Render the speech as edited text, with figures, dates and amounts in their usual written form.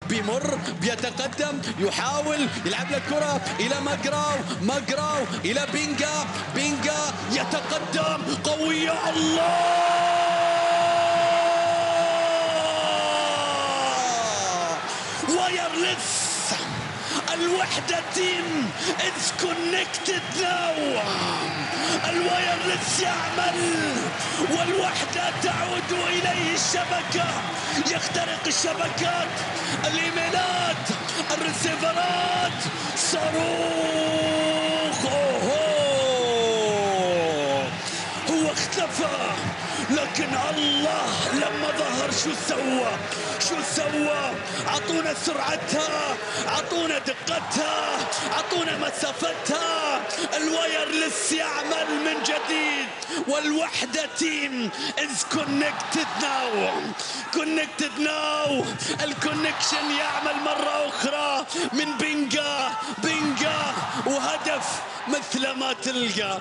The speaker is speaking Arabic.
بيمر بيتقدم يحاول يلعب له كرة إلى ماجراو إلى بينجا يتقدم قوية الله وايرلس الوحدة تيم It's connected now. الوايرلس يعمل والوحدة تعود إليه الشبكة، يخترق الشبكات، الإيميلات، الريسيفرات، صاروخ. هو اختفى لكن الله لما ظهر شو سوى؟ عطونا سرعتها، عطونا دقتها، عطونا مسافتها. الوايرلس يعمل من جديد والوحدة تيم is connected now. الكونكشن يعمل مرة أخرى من بينجا وهدف مثل ما تلقى.